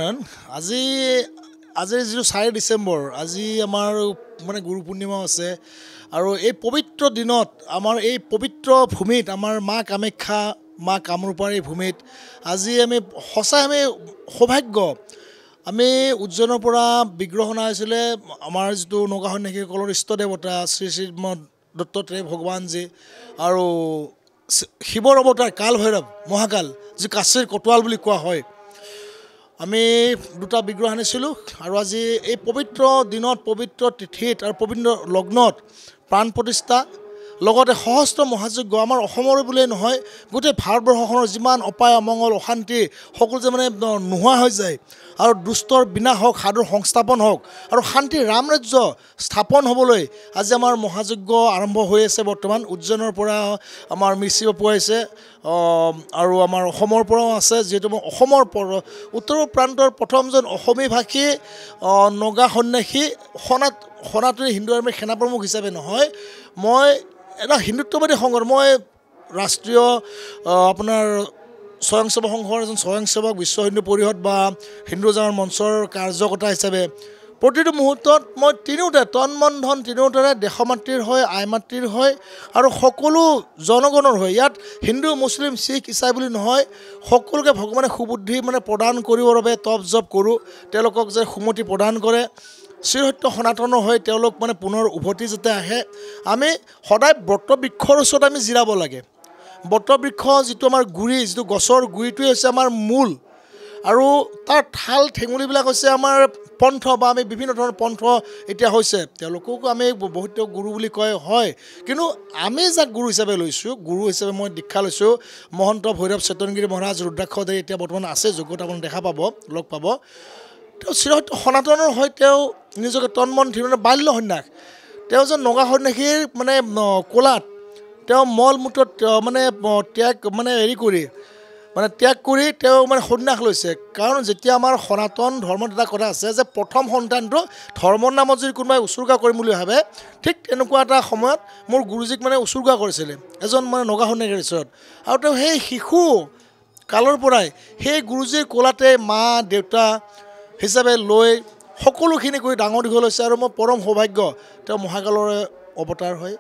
নমনাৰায়ণ আজি আজিৰ যিটো 4 ডিচেম্বৰ আজি আমাৰ মানে গুৰু পূৰ্ণিমা আছে আৰু এই পবিত্ৰ দিনত আমাৰ এই পবিত্ৰ ভূমিত আমাৰ মা কামাখ্যা মা কামৰূপাৰ এই ভূমিত আজি আমি সঁচাই আমি সৌভাগ্য আমি উজ্জয়নৰ পৰা বিগ্ৰহ অনা হৈছিলে আমাৰ যিটো নগা সন্যাসীসকলৰ ইষ্ট দেৱতা শ্ৰী শ্ৰীমদ দত্তাত্ৰেয় ভগৱানজী আৰু শিৱৰ অৱতাৰ কাল ভৈৰৱ মহাকাল যি কাশীৰ কটুৱাল বুলি কোৱা হয় আমি দুটা বিগ্ৰহ আনিছিলোঁ আৰু আজি এই পবিত্ৰ দিনত পবিত্ৰ তিথিত আৰু পবিত্ৰ লগ্নত প্ৰাণ প্ৰতিষ্ঠা লগতে সহস্ৰ মহাযজ্ঞ আমাৰ অসমৰ বুলিয়ে নহয় গোটেই ভাৰতবৰ্ষখনৰ যিমান অপায় অমংগল অশান্তি সকলো যে মানে নোহোৱা হৈ যায় আৰু দুষ্টৰ বিনাশ হওক সাধুৰ সংস্থাপন হওক আৰু শান্তিৰ ৰাম ৰাজ্য স্থাপন হ'বলৈ আজি আমাৰ মহাযজ্ঞ আৰম্ভ হৈ আছে বৰ্তমান উজ্জয়নৰ পৰা আমাৰ মিৰ্চি বাপু আহিছে আৰু আমাৰ অসমৰ পৰাও আছে যিহেতু মই অসমৰ উত্তৰ প্ৰান্তৰ প্ৰথমজন অসমী ভাষী নগা সন্যাসী সনাতনী হিন্দু আৰ্মীৰ সেনাপ্ৰমুখ হিচাপে নহয় মই এটা হিন্দুত্ববাদী সংগঠন মই ৰাষ্ট্ৰীয় আপোনাৰ স্বয়ংসেৱক সংঘৰ এজন স্বয়ংসেৱক বিশ্ব হিন্দু পৰিষদ বা হিন্দু জাগৰণ মঞ্চৰ কাৰ্যকৰ্তা হিচাপে প্ৰতিটো মুহূৰ্তত মই তিনিওটা তন মন ধন তিনিওটাৰে দেশমাতৃৰ হয় আইমাতৃৰ হয় আৰু সকলো জনগণৰ হয় ইয়াত হিন্দু মুছলিম শিখ ইছাই বুলি নহয় সকলোকে ভগৱানে সুবুদ্ধি মানে প্ৰদান কৰিবৰ বাবে তপ জপ কৰোঁ তেওঁলোকক যে সুমতি প্ৰদান কৰে শ্ৰীসত্য সনাতনৰ হৈ তেওঁলোক মানে পুনৰ উভতি যাতে আহে আমি সদায় বটবৃক্ষৰ ওচৰত আমি জিৰাব লাগে বটবৃক্ষ যিটো আমাৰ গুৰি যিটো গছৰ গুৰিটোৱে হৈছে আমাৰ মূল আৰু তাৰ ঠাল ঠেঙুলিবিলাক হৈছে আমাৰ পন্থ বা আমি বিভিন্ন ধৰণৰ পন্থ এতিয়া হৈছে তেওঁলোকক আমি বহুত গুৰু বুলি কয় হয় কিন্তু আমি যাক গুৰু হিচাপে লৈছোঁ গুৰু হিচাপে মই দীক্ষা লৈছোঁ মহন্ত ভৈৰৱ চেতনগিৰি মহাৰাজ ৰুদ্ৰাক্ষদেৱ এতিয়া বৰ্তমান আছে যজ্ঞত আপুনি দেখা পাব লগ পাব তেওঁ শ্ৰীসত্য সনাতনৰ হৈ তেওঁ নিজকে তন মন ধন বাল্য সন্যাস তেওঁ যে নগা সন্যাসীৰ মানে কোলাত তেওঁ মল মূত্ৰত মানে ত্যাগ মানে ত্যাগ কৰি তেওঁ মানে সন্যাস লৈছে কাৰণ যেতিয়া আমাৰ সনাতন ধৰ্মত এটা কথা আছে যে প্ৰথম সন্তানটো ধৰ্মৰ নামত যদি কোনোবাই উচৰ্গা কৰিম বুলি ভাবে ঠিক তেনেকুৱা এটা সময়ত মোৰ গুৰুজীক মানে উচৰ্গা কৰিছিলে এজন মানে নগা সন্যাসীৰ ওচৰত আৰু তেওঁ সেই শিশু কালৰ পৰাই সেই গুৰুজীৰ কোলাতে মা দেউতা হিচাপে লৈ সকলোখিনি কৰি ডাঙৰ দীঘল হৈছে আৰু মই পৰম সৌভাগ্য তেওঁ মহাকালৰে অৱতাৰ হয়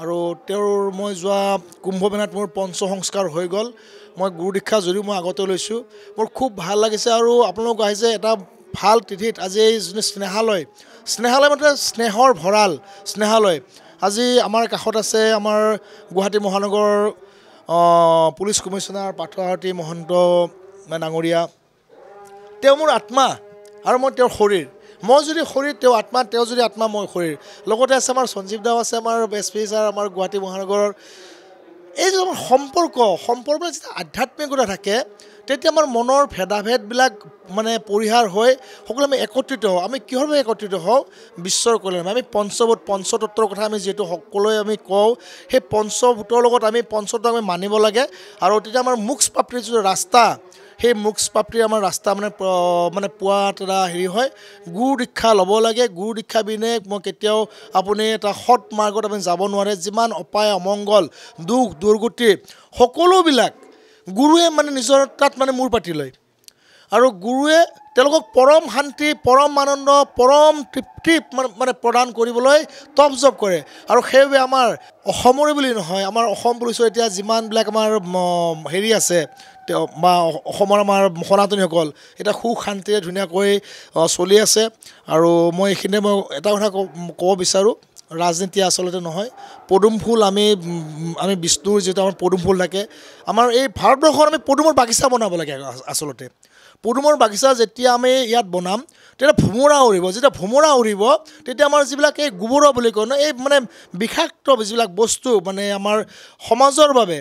আৰু তেওঁৰ মই যোৱা কুম্ভ মেলাত মোৰ পঞ্চ সংস্কাৰ হৈ গ'ল মই গুৰু দীক্ষা যদিও মই আগতে লৈছোঁ মোৰ খুব ভাল লাগিছে আৰু আপোনালোক আহিছে এটা ভাল তিথিত আজি এই যোনটো স্নেহালয় মানে স্নেহৰ ভঁৰাল স্নেহালয় আজি আমাৰ কাষত আছে আমাৰ গুৱাহাটী মহানগৰ পুলিচ কমিশ্যনাৰ পাৰ্থসাৰথী মহন্ত ডাঙৰীয়া তেওঁ মোৰ আত্মা আৰু মই তেওঁৰ শৰীৰ মই যদি শৰীৰ তেওঁ আত্মা তেওঁ যদি আত্মা মই শৰীৰ লগতে আছে আমাৰ সঞ্জীৱ দাও আছে আমাৰ এছ পি ছাৰ আমাৰ গুৱাহাটী মহানগৰৰ এই যে আমাৰ সম্পৰ্ক যেতিয়া আধ্যাত্মিকতা থাকে তেতিয়া আমাৰ মনৰ ভেদাভেদবিলাক মানে পৰিহাৰ হৈ সকলো আমি একত্ৰিত হওঁ আমি কিহৰ বাবে একত্ৰিত হওঁ বিশ্বৰ কল্যাণ আমি পঞ্চভূত পঞ্চতত্বৰ কথা আমি যিহেতু সকলোৱে আমি কওঁ সেই পঞ্চভূতৰ লগত আমি পঞ্চতত্ব আমি মানিব লাগে আৰু তেতিয়া আমাৰ মোক্ষ প্ৰাপ্তিৰ যিটো ৰাস্তা সেই মোক্ষ প্ৰাপ্তিৰ আমাৰ ৰাস্তা মানে পোৱাত এটা হেৰি হয় গুৰু দীক্ষা ল'ব লাগে গুৰু দীক্ষা বিনে মই কেতিয়াও আপুনি এটা সৎ মাৰ্গত আপুনি যাব নোৱাৰে যিমান অপায় অমংগল দুখ দুৰ্গতি সকলোবিলাক গুৰুৱে মানে নিজৰ তাত মানে মূৰ পাতি লয় আৰু গুৰুৱে তেওঁলোকক পৰম শান্তি পৰম আনন্দ পৰম তৃপ্তি মানে প্ৰদান কৰিবলৈ তপ জপ কৰে আৰু সেইবাবে আমাৰ অসমৰে বুলি নহয় আমাৰ অসম পুলিচৰ এতিয়া যিমানবিলাক আমাৰ হেৰি আছে তেওঁ বা অসমৰ আমাৰ সনাতনীসকল এতিয়া সুখ শান্তিৰে ধুনীয়াকৈ চলি আছে আৰু মই এইখিনিতে মই এটা কথা ক'ব বিচাৰোঁ ৰাজনীতি আচলতে নহয় পদুম ফুল আমি বিষ্ণুৰ যিটো আমাৰ পদুম ফুল থাকে আমাৰ এই ভাৰতবৰ্ষত আমি পদুমৰ বাগিচা বনাব লাগে আচলতে পদুমৰ বাগিচা যেতিয়া আমি ইয়াত বনাম তেতিয়া ভোমোৰা উৰিব যেতিয়া ভোমোৰা উৰিব তেতিয়া আমাৰ যিবিলাক এই গোবৰা বুলি কয় ন এই মানে বিষাক্ত যিবিলাক বস্তু মানে আমাৰ সমাজৰ বাবে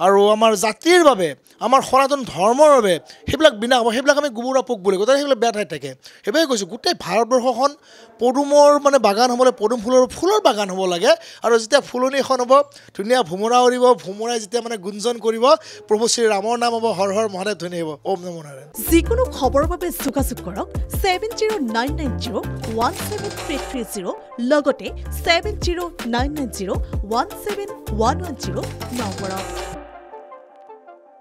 আৰু আমাৰ জাতিৰ বাবে আমাৰ সনাতন ধৰ্মৰ বাবে সেইবিলাক বিনাশ হ'ব সেইবিলাক আমি গোবৰা পোক বুলি কওঁ সেইবিলাক বেয়া ঠাইত থাকে সেইবাবে কৈছোঁ গোটেই ভাৰতবৰ্ষখন পদুমৰ মানে বাগান হ'বলৈ পদুম ফুলৰ বাগান হ'ব লাগে আৰু যেতিয়া ফুলনি এখন হ'ব ধুনীয়া ভোমোৰা উৰিব ভোমোৰাই যেতিয়া মানে গুঞ্জন কৰিব প্ৰভু শ্ৰী ৰামৰ নাম হ'ব হৰ হৰ মহাদেৱ ধ্বনি হ'ব ওম নমো নাৰায়ণ যিকোনো খবৰৰ বাবে যোগাযোগ কৰক 7099017330 লগতে 7099017110 নম্বৰত